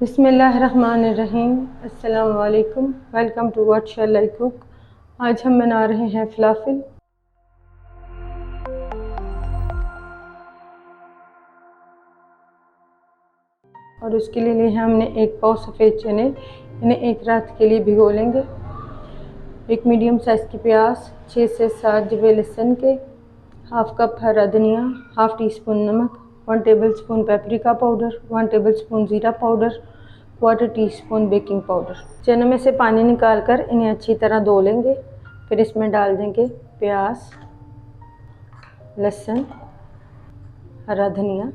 बिस्मिल्लाहिर्रहमानिर्रहीम। अस्सलाम वालेकुम। Welcome to what shall I cook. आज हम बना रहे हैं फलाफिल। और उसके लिए हमने एक पाव सफ़ेद चने, इन्हें एक रात के लिए भिगो लेंगे। एक मीडियम साइज़ की प्याज, 6 से 7 जवे लहसुन के, हाफ कप हरा धनिया, हाफ टी स्पून नमक, 1 table spoon paprika powder, 1 table spoon ज़ीरा पाउडर, 1/4 टीस्पून बेकिंग पाउडर। चनों में से पानी निकाल कर इन्हें अच्छी तरह धो लेंगे। फिर इसमें डाल देंगे प्याज, लहसुन, हरा धनिया,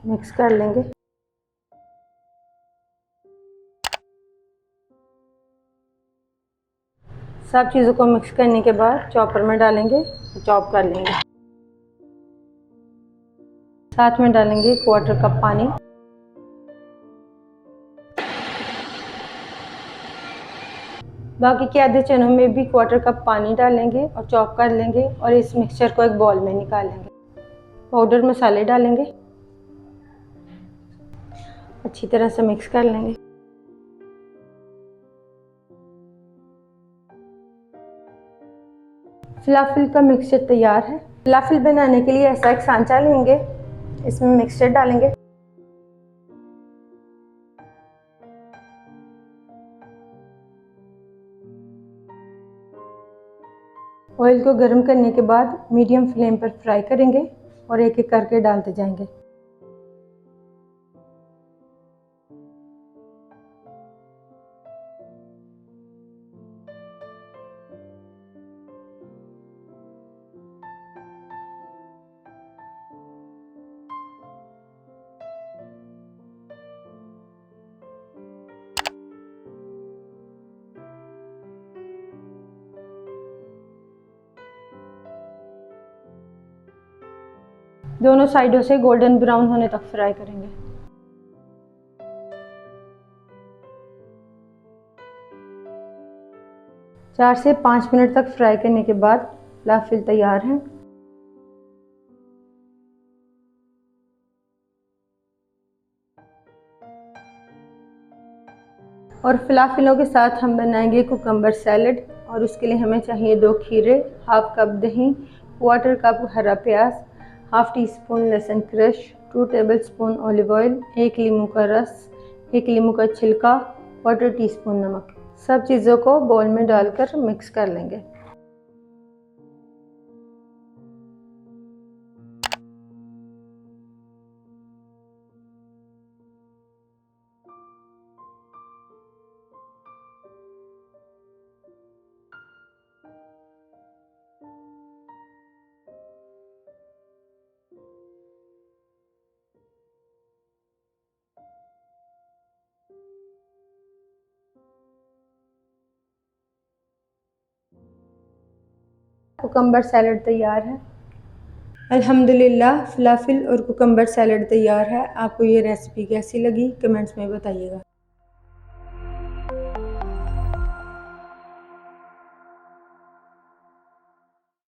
मिक्स कर लेंगे। सब चीज़ों को मिक्स करने के बाद चॉपर में डालेंगे, चॉप कर लेंगे। साथ में डालेंगे 1/4 कप पानी। बाकी के आधे चनों में भी 1/4 कप पानी डालेंगे और चॉप कर लेंगे और इस मिक्सचर को एक बॉल में निकालेंगे। पाउडर मसाले डालेंगे, अच्छी तरह से मिक्स कर लेंगे। फलाफिल का मिक्सचर तैयार है। फलाफिल बनाने के लिए ऐसा एक सांचा लेंगे, इसमें मिक्सचर डालेंगे। ऑयल को गर्म करने के बाद मीडियम फ्लेम पर फ्राई करेंगे और एक एक करके डालते जाएंगे। दोनों साइडों से गोल्डन ब्राउन होने तक फ्राई करेंगे। चार से 5 मिनट तक फ्राई करने के बाद फलाफिल तैयार हैं। और फलाफिलों के साथ हम बनाएंगे कुकम्बर सैलड। और उसके लिए हमें चाहिए 2 खीरे, हाफ कप दही, 1/4 कप हरा प्याज, हाफ टी स्पून लहसुन crush, 2 table spoon olive oil, 1 लीमू का रस, 1 लीमू का छिलका, 1/4 टीस्पून नमक। सब चीज़ों को बोल में डालकर मिक्स कर लेंगे। कुकम्बर सैलड तैयार है। अल्हम्दुलिल्लाह, फलाफिल और कुकम्बर सैलड तैयार है। आपको ये रेसिपी कैसी लगी कमेंट्स में बताइएगा।